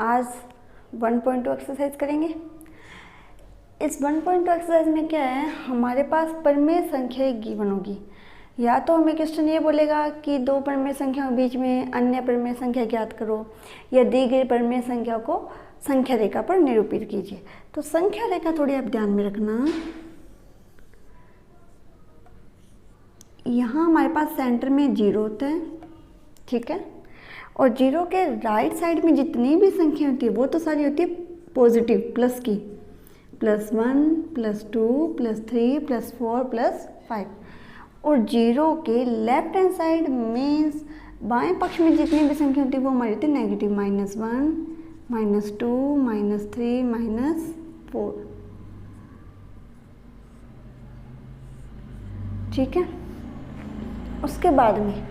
आज 1.2 एक्सरसाइज करेंगे। इस 1.2 एक्सरसाइज में क्या है, हमारे पास परिमेय संख्या एक गिवन होगी। या तो हमें क्वेश्चन ये बोलेगा कि दो परिमेय संख्याओं के बीच में अन्य परिमेय संख्या ज्ञात करो, या दी गई परिमेय संख्या को संख्या रेखा पर निरूपित कीजिए। तो संख्या रेखा थोड़ी आप ध्यान में रखना। यहाँ हमारे पास सेंटर में 0 होता है, ठीक है, और 0 के राइट साइड में जितनी भी संख्या होती है वो तो सारी होती है पॉजिटिव, प्लस की, +1 +2 +3 +4 +5। और 0 के लेफ्ट हैंड साइड मीन्स बाएं पक्ष में जितनी भी संख्या होती है वो हमारी होती है नेगेटिव, -1 -2 -3 -4, ठीक है। उसके बाद में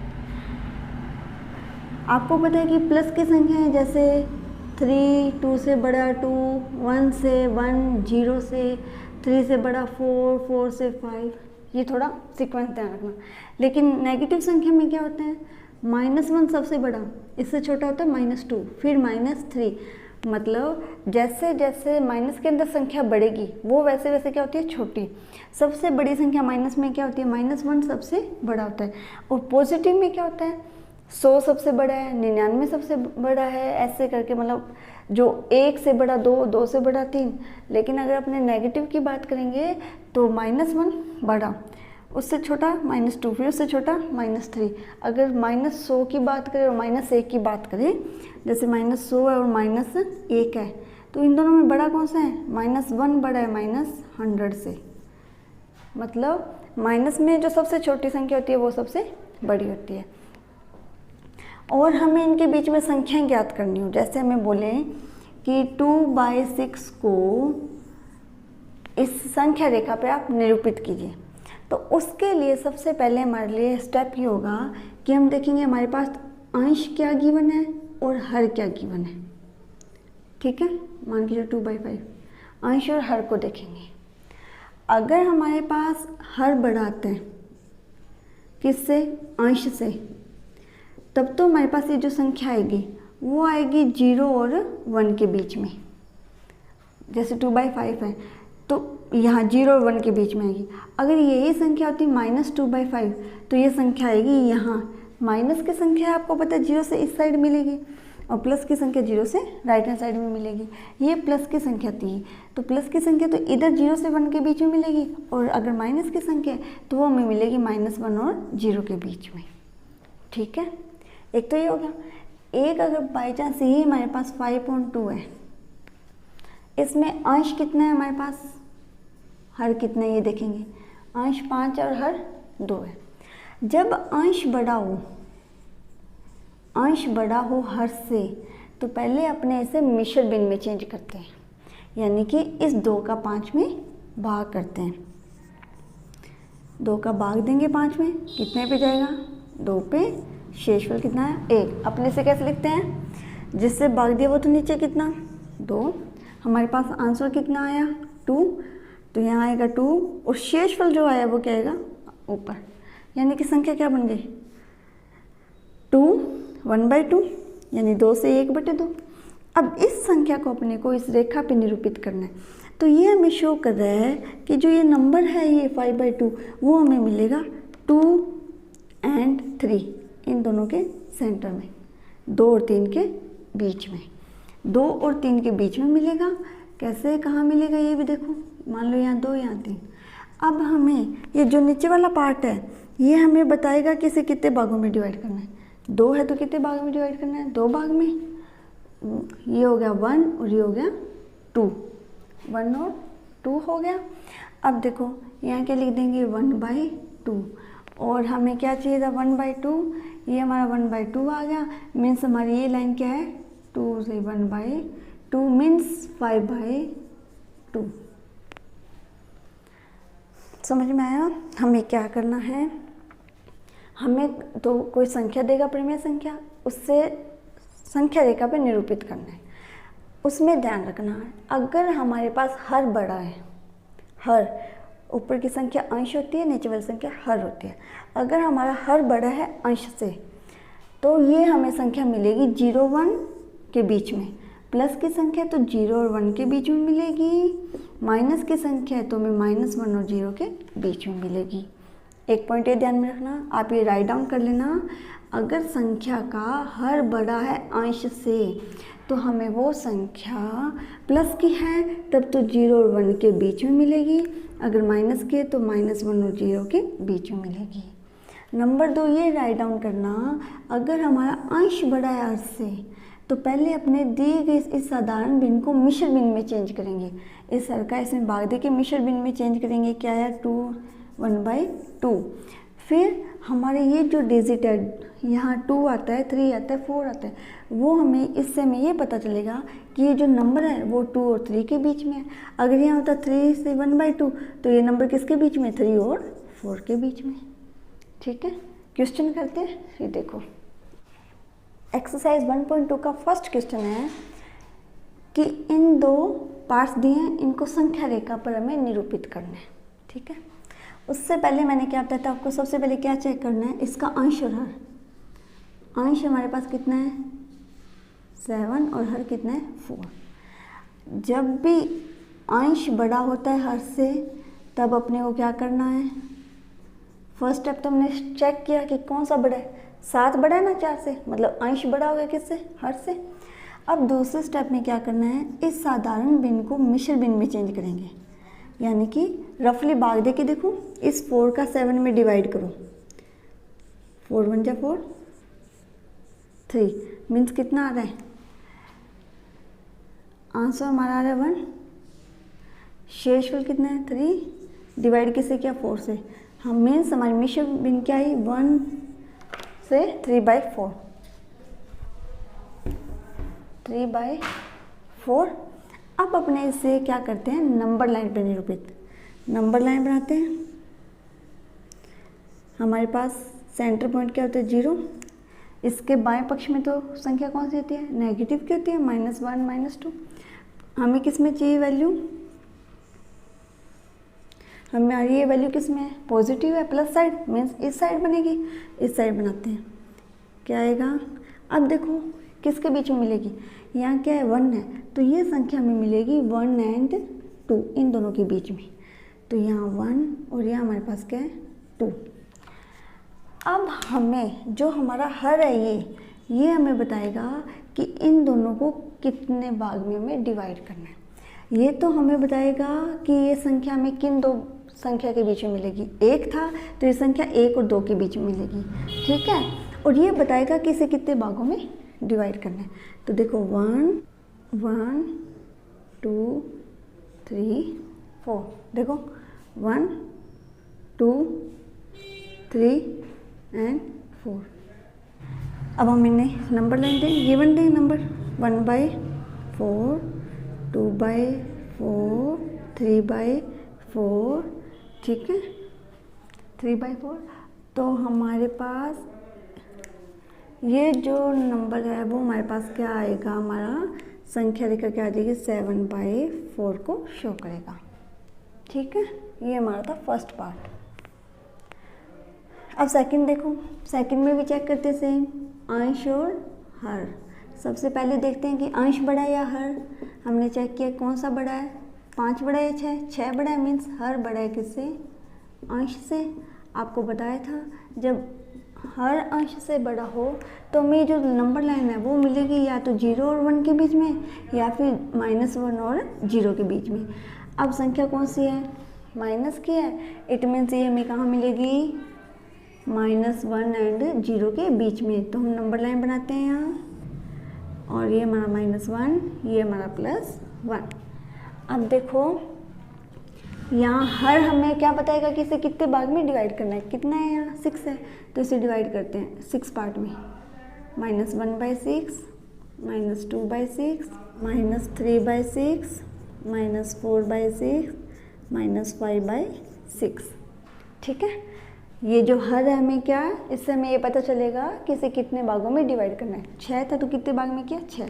आपको पता है कि प्लस की संख्या है, जैसे 3, 2 से बड़ा 2, 1 से 1, 0 से 3 से बड़ा 4, 4 से 5, ये थोड़ा सीक्वेंस ध्यान रखना। लेकिन नेगेटिव संख्या में क्या होता है, -1 सबसे बड़ा, इससे छोटा होता है -2, फिर -3। मतलब जैसे जैसे माइनस के अंदर संख्या बढ़ेगी वो वैसे वैसे क्या होती है, छोटी। सबसे बड़ी संख्या माइनस में क्या होती है, -1 सबसे बड़ा होता है। और पॉजिटिव में क्या होता है, 100 सबसे बड़ा है, 99 सबसे बड़ा है, ऐसे करके, मतलब जो 1 से बड़ा 2, 2 से बड़ा 3। लेकिन अगर अपने नेगेटिव की बात करेंगे तो -1 बड़ा, उससे छोटा -2, फिर उससे छोटा -3। अगर -100 की बात करें और -1 की बात करें, जैसे -100 है और -1 है, तो इन दोनों में बड़ा कौन सा है, -1 बड़ा है -100 से। मतलब माइनस में जो सबसे छोटी संख्या होती है वो सबसे बड़ी होती है। और हमें इनके बीच में संख्याएं ज्ञात करनी हो, जैसे हमें बोले कि 2/6 को इस संख्या रेखा पे आप निरूपित कीजिए। तो उसके लिए सबसे पहले हमारे लिए स्टेप ये होगा कि हम देखेंगे हमारे पास अंश क्या गिवन है और हर क्या गिवन है, ठीक है। मान लीजिए 2/5, अंश और हर को देखेंगे। अगर हमारे पास हर बड़ा आता है किससे, अंश से, तब तो हमारे पास ये जो संख्या आएगी वो आएगी 0 और 1 के बीच में। जैसे 2/5 है तो यहाँ 0 और 1 के बीच में आएगी। अगर यही संख्या होती -2/5 तो ये संख्या आएगी यहाँ। माइनस की संख्या आपको पता है 0 से इस साइड मिलेगी और प्लस की संख्या 0 से राइट हैंड साइड में मिलेगी। ये प्लस की संख्या थी, तो प्लस की संख्या तो इधर 0 से 1 के बीच में मिलेगी, और अगर माइनस की संख्या है तो वो हमें मिलेगी -1 और 0 के बीच में, ठीक है। एक तो ये हो गया। एक अगर बाई चांस ही हमारे पास 5.2 है, इसमें अंश कितना है हमारे पास, हर कितना है ये देखेंगे। अंश 5 और हर 2 है। जब अंश बड़ा हो हर से, तो पहले अपने इसे मिश्र भिन्न में चेंज करते हैं, यानी कि इस 2 का 5 में भाग करते हैं। 2 का भाग देंगे 5 में, कितने पे जाएगा, 2 पे। शेषफल कितना है, 1। अपने से कैसे लिखते हैं, जिससे भाग दिया वो तो नीचे कितना, 2। हमारे पास आंसर कितना आया, 2, तो यहाँ आएगा 2, और शेषफल जो आया वो क्या आएगा, ऊपर। यानी कि संख्या क्या बन गई, 2 1/2, यानी 2 से 1/2। अब इस संख्या को अपने को इस रेखा पे निरूपित करना है। तो ये हमें शो कर रहा है कि जो ये नंबर है ये 5/2 वो हमें मिलेगा 2 और 3 इन दोनों के सेंटर में, 2 और 3 के बीच में, 2 और 3 के बीच में मिलेगा। कैसे, कहाँ मिलेगा ये भी देखो। मान लो यहाँ 2 यहाँ 3। अब हमें ये जो नीचे वाला पार्ट है ये हमें बताएगा कि इसे कितने भागों में डिवाइड करना है। 2 है तो कितने भागों में डिवाइड करना है, 2 भाग में। ये हो गया 1 और ये हो गया 2, 1 और 2 हो गया। अब देखो यहाँ क्या लिख देंगे, 1/2, और हमें क्या चाहिए था, 1/2। ये हमारा 1/2 आ गया। मीन्स हमारी ये लाइन क्या है, 2 से 1/2 मीन्स 5/2। समझ में आया। हमें क्या करना है, हमें तो कोई संख्या देगा, परिमेय संख्या, उससे संख्या रेखा पे निरूपित करना है। उसमें ध्यान रखना है, अगर हमारे पास हर बड़ा है, हर ऊपर की संख्या अंश होती है, नीचे वाली संख्या हर होती है। अगर हमारा हर बड़ा है अंश से, तो ये हमें संख्या मिलेगी 0 1 के बीच में। प्लस की संख्या तो 0 और 1 के बीच में मिलेगी, माइनस की संख्या है तो हमें -1 और 0 के बीच में मिलेगी। एक पॉइंट ये ध्यान में रखना, आप ये राइट डाउन कर लेना, अगर संख्या का हर बड़ा है अंश से तो हमें वो संख्या प्लस की है तब तो 0 और 1 के बीच में मिलेगी, अगर माइनस की है तो -1 और 0 के बीच में मिलेगी। नंबर 2 ये राइट डाउन करना, अगर हमारा अंश बड़ा है अंश से तो पहले अपने दिए गए इस साधारण भिन्न को मिश्र भिन्न में चेंज करेंगे। इस हर का इसमें भाग दे के मिश्र भिन्न में चेंज करेंगे। क्या है 2 1/2। फिर हमारे ये जो डिजिट है यहाँ 2 आता है, 3 आता है, 4 आता है, वो हमें इससे हमें ये पता चलेगा कि ये जो नंबर है वो 2 और 3 के बीच में है। अगर यहाँ होता 3 से 1/2 तो ये नंबर किसके बीच में, 3 और 4 के बीच में। ठीक है, क्वेश्चन करते हैं। ये देखो एक्सरसाइज 1.2 का फर्स्ट क्वेश्चन है कि इन दो पार्ट्स दिए हैं, इनको संख्या रेखा पर हमें निरूपित करना है। ठीक है, उससे पहले मैंने क्या बताया था आपको, सबसे पहले क्या चेक करना है, इसका अंश और हर। अंश हमारे पास कितना है 7 और हर कितना है 4। जब भी अंश बड़ा होता है हर से तब अपने को क्या करना है, फर्स्ट स्टेप तो हमने चेक किया कि कौन सा बड़ा है, 7 बड़ा है ना 4 से, मतलब अंश बड़ा हो गया किससे, हर से। अब दूसरे स्टेप में क्या करना है, इस साधारण भिन्न को मिश्र भिन्न में चेंज करेंगे, यानी कि रफली भाग दे के देखो, इस 4 का 7 में डिवाइड करो, 4 1 जा 4, 3 मीन्स कितना आ रहा है, आंसर हमारा आ रहा है 1, शेषफल कितना है 3, डिवाइड किससे किया 4 से। हम मीन्स हमारी मिश्र भिन्न क्या है 1 से 3/4, 3/4। अब अपने इसे क्या करते हैं, नंबर लाइन पे निरूपित, नंबर लाइन बनाते हैं। हमारे पास सेंटर पॉइंट क्या होता है 0, इसके बाएं पक्ष में तो संख्या कौन सी होती है, नेगेटिव की होती है, -1 -2। हमें किस में चाहिए वैल्यू, हमारी ये वैल्यू किस में है, पॉजिटिव है, प्लस साइड, मीन्स इस साइड बनेगी, इस साइड बनाते हैं, क्या आएगा। अब देखो किसके बीच में मिलेगी, यहाँ क्या है 1 है, तो ये संख्या हमें मिलेगी 1 और 2 इन दोनों के बीच में, तो यहाँ 1 और यहाँ हमारे पास क्या है 2। अब हमें जो हमारा हर है ये हमें बताएगा कि इन दोनों को कितने भाग में हमें डिवाइड करना है। ये तो हमें बताएगा कि ये संख्या हमें किन दो संख्या के बीच में मिलेगी, 1 था तो ये संख्या 1 और 2 के बीच में मिलेगी। ठीक है, और ये बताएगा कि इसे कितने भागों में डिवाइड करना है। तो देखो 1 1 2 3 4, देखो 1 2 3 और 4। अब हम इन्हें नंबर लाइन दें, गिवन दें नंबर 1/4 2/4 3/4। ठीक है, 3/4। तो हमारे पास ये जो नंबर है वो हमारे पास क्या आएगा, हमारा संख्या रेखा क्या आ जाएगी 7/4 को शो करेगा। ठीक है, ये हमारा था फर्स्ट पार्ट। अब सेकंड देखो, सेकंड में भी चेक करते हैं सेम, अंश और हर। सबसे पहले देखते हैं कि अंश बड़ा है या हर। हमने चेक किया कौन सा बड़ा है, 5 बड़ा है 6 बड़ा है, मीन्स हर बड़ा है किससे, अंश से। आपको बताया था जब हर अंश से बड़ा हो तो हमें जो नंबर लाइन है वो मिलेगी या तो 0 और 1 के बीच में या फिर -1 और 0 के बीच में। अब संख्या कौन सी है, माइनस की है, इट मीन्स ये हमें कहाँ मिलेगी, -1 और 0 के बीच में। तो हम नंबर लाइन बनाते हैं यहाँ, और ये हमारा -1, ये हमारा +1। अब देखो यहाँ हर हमें क्या बताएगा कि इसे कितने भाग में डिवाइड करना है, कितना है यहाँ 6 है, तो इसे डिवाइड करते हैं 6 पार्ट में, -1/6 -2/6 -3/6 -4/6 -5/6। ठीक है, ये जो हर है हमें क्या है, इससे हमें ये पता चलेगा कि इसे कितने भागों में डिवाइड करना है। 6 था तो कितने भाग में किया 6।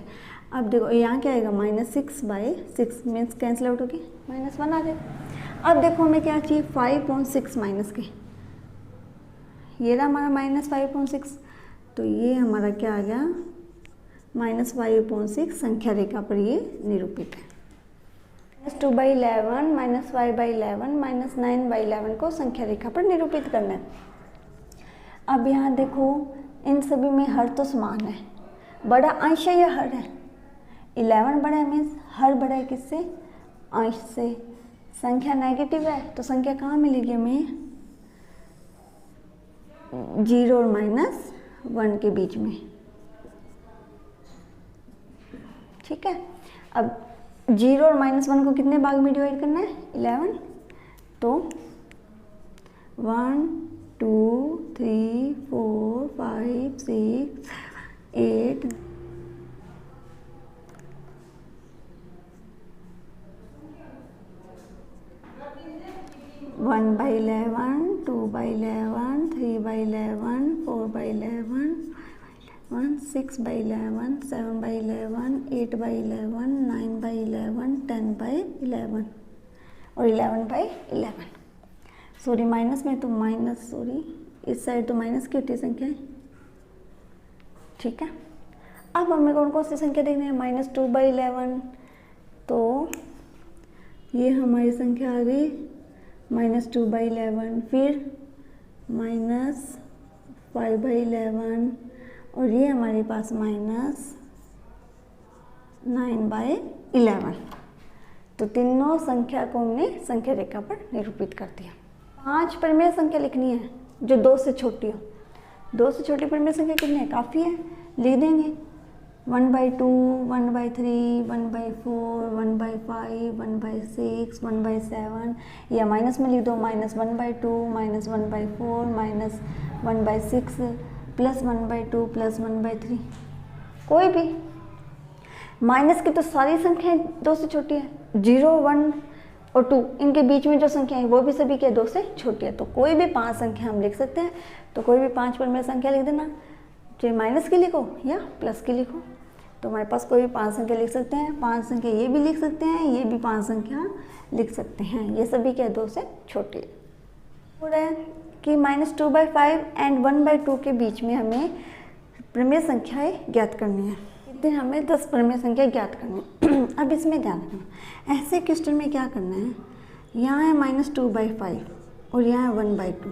अब देखो यहाँ क्या आएगा -6/6 मीन्स कैंसिल आउट होगी, -1 आ गया। अब देखो हमें क्या चाहिए 5/6 माइनस के, ये रहा हमारा -5/6, तो ये हमारा क्या आ गया -5/6 संख्या रेखा पर ये निरूपित है। -2/11 -5/11 -9/11 को संख्या रेखा पर निरूपित करना है। अब यहाँ देखो इन सभी में हर तो समान है, बड़ा अंश है या हर है? 11 बड़ा है मीन्स हर बड़ा है किससे? अंश से। संख्या नेगेटिव है तो संख्या कहाँ मिलेगी हमें? 0 और -1 के बीच में। ठीक है, अब 0 और -1 को कितने भाग में डिवाइड करना है? 11। तो 1 2 3 4 5 6 7 8 1/11 2/11 3/11 4/11 6/11 7/11 8/11 9/11 10/11 और 11/11। सॉरी माइनस में तो माइनस, सॉरी इस साइड तो माइनस की होती है संख्या। ठीक है, अब हमें कौन कौन सी संख्या देखनी है? -2/11 तो ये हमारी संख्या आ गई -2/11, फिर -5/11 और ये हमारे पास -9/11। तो तीनों संख्या को हमने संख्या रेखा पर निरूपित कर दिया। 5 परिमेय संख्या लिखनी है जो 2 से छोटी हो। 2 से छोटी परिमेय संख्या कितनी है? काफ़ी है, लिख देंगे 1/2 1/3 1/4 1/5 1/6 1/7 या माइनस में लिख दो -1/2 -1/4 -1/6 +1/2 +1/3, कोई भी। माइनस की तो सारी संख्याएं 2 से छोटी है। 0 1 और 2 इनके बीच में जो संख्या है वो भी सभी क्या 2 से छोटी है। तो कोई भी 5 संख्या हम लिख सकते हैं। तो कोई भी 5 परिमेय संख्या लिख देना, चाहे माइनस की लिखो या प्लस की लिखो। तो हमारे पास कोई भी 5 संख्या लिख सकते हैं। 5 संख्या ये भी लिख सकते हैं, ये भी 5 संख्या लिख सकते हैं। ये सभी क्या 2 से छोटी है। हो रहा है कि -2/5 एंड 1/2 के बीच में हमें परिमेय संख्याएं ज्ञात करनी है। इतने हमें 10 परिमेय संख्या ज्ञात करनी है। अब इसमें ध्यान रखना, ऐसे क्वेश्चन में क्या करना है, यहाँ है -2/5 और यहाँ है 1/2।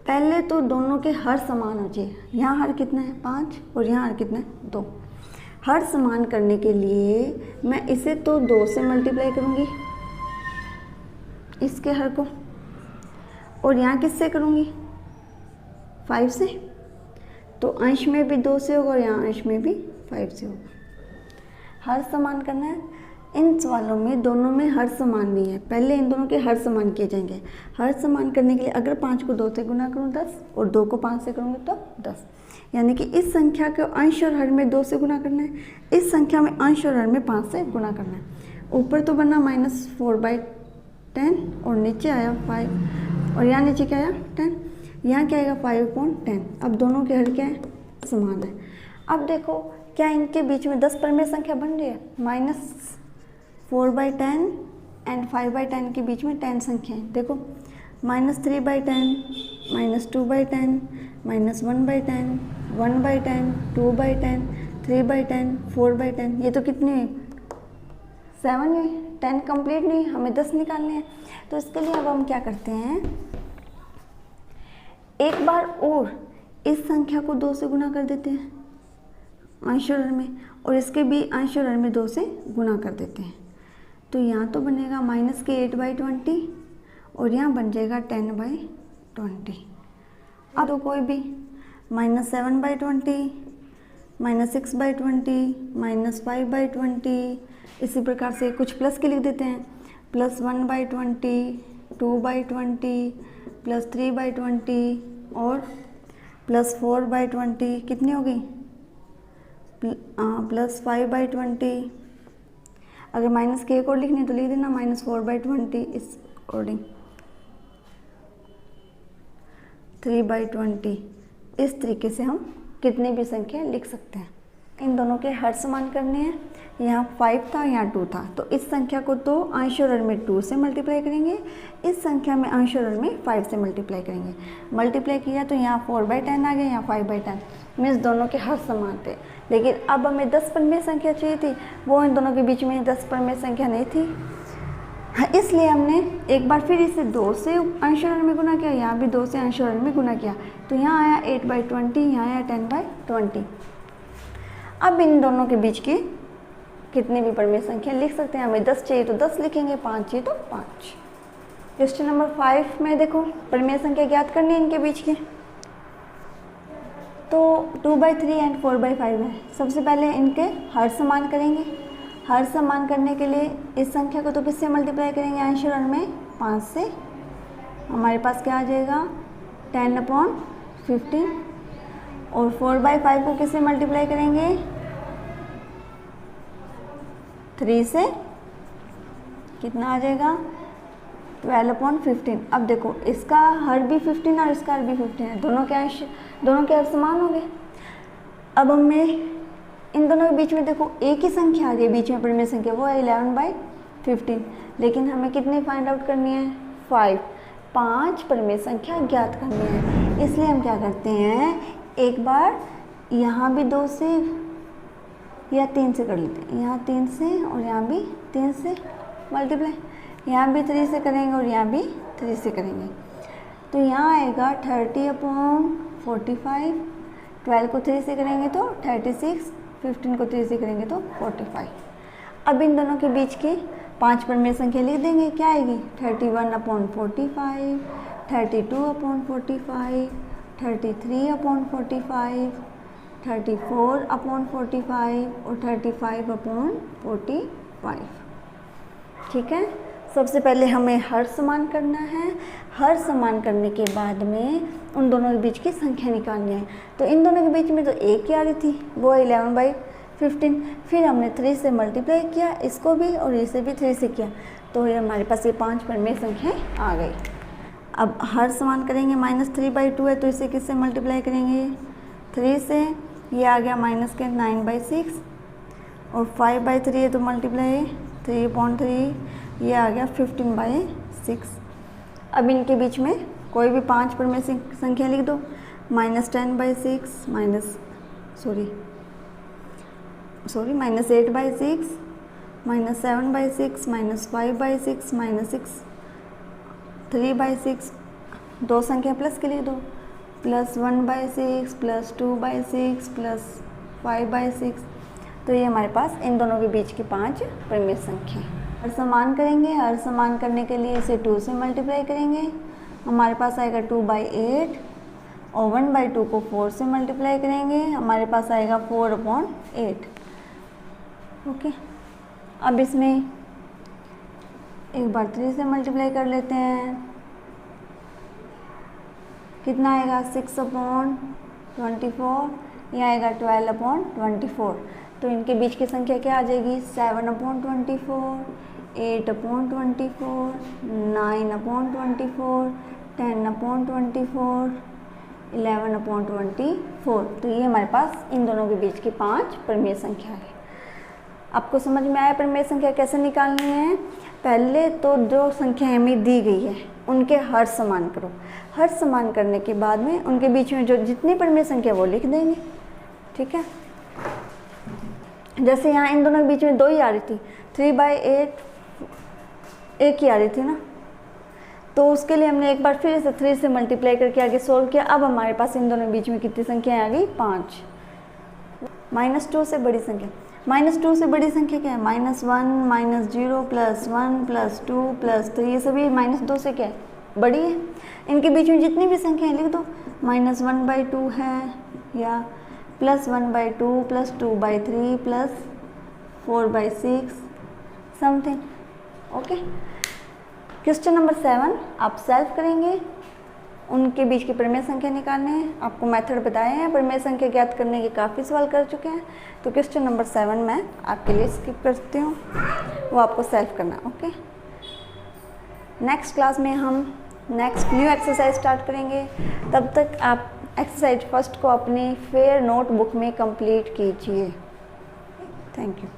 पहले तो दोनों के हर समान हो जाए। यहाँ हर कितना है? 5 और यहाँ हर कितना है? 2। हर समान करने के लिए मैं इसे तो 2 से मल्टीप्लाई करूँगी, इसके हर को, और यहाँ किससे करूँगी? 5 से। तो अंश में भी 2 से होगा और यहाँ अंश में भी 5 से होगा। हर समान करना है। इन सवालों में दोनों में हर समान नहीं है, पहले इन दोनों के हर समान किए जाएंगे। हर समान करने के लिए अगर 5 को 2 से गुना करूँ 10 और 2 को 5 से करूँगी तो 10, यानी कि इस संख्या के अंश और हर में 2 से गुना करना है, इस संख्या में अंश और हर में 5 से गुना करना है। ऊपर तो बना -4/10 और नीचे आया 5 और यहाँ नीचे क्या आया 10, यहाँ क्या आएगा 5/10। अब दोनों के हर क्या है? समान है। अब देखो क्या इनके बीच में 10 परिमेय संख्या बन रही है? -4/10 एंड 5/10 के बीच में 10 संख्या है। देखो -3/10 -2/10 -1/10 1/10 2/10 3/10 4/10, ये तो कितनी हुई? 7 हुई। 10 कंप्लीट नहीं, हमें 10 निकालने हैं। तो इसके लिए अब हम क्या करते हैं, एक बार और इस संख्या को 2 से गुना कर देते हैं अंश और हर में, और इसके भी अंश और हर में 2 से गुना कर देते हैं। तो यहाँ तो बनेगा -8/20 और यहाँ बन जाएगा 10/20। अब तो कोई भी -7/20 -6/20 -5/20, इसी प्रकार से कुछ प्लस के लिख देते हैं, +1/20 2/20 +3/20 और +4/20, कितनी हो गई? +5/20। अगर माइनस के एक और लिखनी है तो लिख देना -4/20, इस अकॉर्डिंग 3/20। इस तरीके से हम कितनी भी संख्या लिख सकते हैं। इन दोनों के हर समान करने हैं। यहाँ 5 था, यहाँ 2 था, तो इस संख्या को तो अंश और हर में 2 से मल्टीप्लाई करेंगे, इस संख्या में अंश और हर में 5 से मल्टीप्लाई करेंगे। मल्टीप्लाई किया तो यहाँ 4/10 आ गया, यहाँ 5/10, मीन्स दोनों के हर समान थे। लेकिन अब हमें 10 परिमेय संख्या चाहिए थी, वो इन दोनों के बीच में 10 परिमेय संख्या नहीं थी। हाँ, इसलिए हमने एक बार फिर इसे 2 से अंशहरण में गुना किया, यहाँ भी 2 से अंशहरण में गुना किया, तो यहाँ आया 8/20, यहाँ आया 10/20। अब इन दोनों के बीच की कितनी भी परिमेय संख्या लिख सकते हैं। हमें 10 चाहिए तो 10 लिखेंगे, 5 चाहिए तो 5। क्वेश्चन नंबर 5 में देखो परिमेय संख्या ज्ञात करनी है इनके बीच की, तो 2/3 एंड 4/5 है। सबसे पहले इनके हर समान करेंगे। हर समान करने के लिए इस संख्या को तो किससे मल्टीप्लाई करेंगे, अंशहरण में 5 से। हमारे पास क्या आ जाएगा 10/15, और 4/5 को किससे मल्टीप्लाई करेंगे, 3 से। कितना आ जाएगा 12/15। अब देखो इसका हर भी 15 और इसका हर भी 15 है, दोनों के हर समान हो गए। अब हमें इन दोनों के बीच में देखो एक ही संख्या आ रही है बीच में परिमेय संख्या, वो है 11/15, लेकिन हमें कितनी फाइंड आउट करनी है 5 परिमेय संख्या ज्ञात करनी है। इसलिए हम क्या करते हैं, एक बार यहाँ भी 2 से या 3 से कर लेते हैं, यहाँ 3 से और यहाँ भी 3 से मल्टीप्लाई, यहाँ भी 3 से करेंगे और यहाँ भी 3 से करेंगे, तो यहाँ आएगा 30/45। 12 को 3 से करेंगे तो 36, 15 को 3 से करेंगे तो 45। अब इन दोनों के बीच की 5 परिमेय संख्या लिख देंगे, क्या आएगी 31/45, 32/45, 33/45, 34/45 और 35/45। ठीक है, सबसे पहले हमें हर समान करना है। हर समान करने के बाद में उन दोनों के बीच की संख्या निकालनी है। तो इन दोनों के बीच में तो एक ही आ रही थी, वो 11/15। फिर हमने 3 से मल्टीप्लाई किया इसको भी और इसे भी 3 से किया, तो ये हमारे पास ये 5 परिमेय संख्या आ गई। अब हर समान करेंगे, -3/2 है तो इसे किससे मल्टीप्लाई करेंगे 3 से, ये आ गया -9/6, और 5/3 है तो मल्टीप्लाई 3/3, ये आ गया 15/6। अब इनके बीच में कोई भी 5 परिमेय संख्या लिख दो, -10/6, -8/6, -7/6, -5/6, -3/6। 2 संख्या प्लस के लिख दो, +1/6, +2/6, +5/6। तो ये हमारे पास इन दोनों के बीच की 5 परिमेय संख्या। हर समान करेंगे, हर समान करने के लिए इसे 2 से मल्टीप्लाई करेंगे, हमारे पास आएगा 2/8, और 1/2 को 4 से मल्टीप्लाई करेंगे, हमारे पास आएगा 4/8। ओके, अब इसमें एक बार 3 से मल्टीप्लाई कर लेते हैं, कितना आएगा 6/24, ये आएगा 12/24। तो इनके बीच की संख्या क्या आ जाएगी 7/24, 8/24, 9/24, 10/24, 11/24। तो ये हमारे पास इन दोनों के बीच की 5 परिमेय संख्या है। आपको समझ में आया परिमेय संख्या कैसे निकालनी है। पहले तो जो संख्या हमें दी गई है उनके हर समान करो, हर समान करने के बाद में उनके बीच में जो जितनी परिमेय संख्या वो लिख देंगे। ठीक है, जैसे यहाँ इन दोनों के बीच में 2 ही आ रही थी, 3/8 एक ही आ रही थी ना, तो उसके लिए हमने एक बार फिर इसे 3 से मल्टीप्लाई करके आगे सोल्व किया। अब हमारे पास इन दोनों के बीच में कितनी संख्या आ गई 5। -2 से बड़ी संख्या, -2 से बड़ी संख्या क्या है -1, -0, +1, +2, +3, ये सभी -2 से क्या है बड़ी है। इनके बीच में जितनी भी संख्या लिख दो, -1/2 है, या +1/2, +2/3, +4/6 समथिंग। ओके, क्वेश्चन नंबर 7 आप सॉल्व करेंगे, उनके बीच की परिमेय संख्या निकालने हैं। आपको मेथड बताए हैं, परिमेय संख्या ज्ञात करने के काफ़ी सवाल कर चुके हैं, तो क्वेश्चन नंबर 7 मैं आपके लिए स्किप करती हूँ, वो आपको सॉल्व करना है। ओके, नेक्स्ट क्लास में हम नेक्स्ट न्यू एक्सरसाइज स्टार्ट करेंगे। तब तक आप एक्सरसाइज फर्स्ट को अपनी फेयर नोटबुक में कंप्लीट कीजिए। Thank you.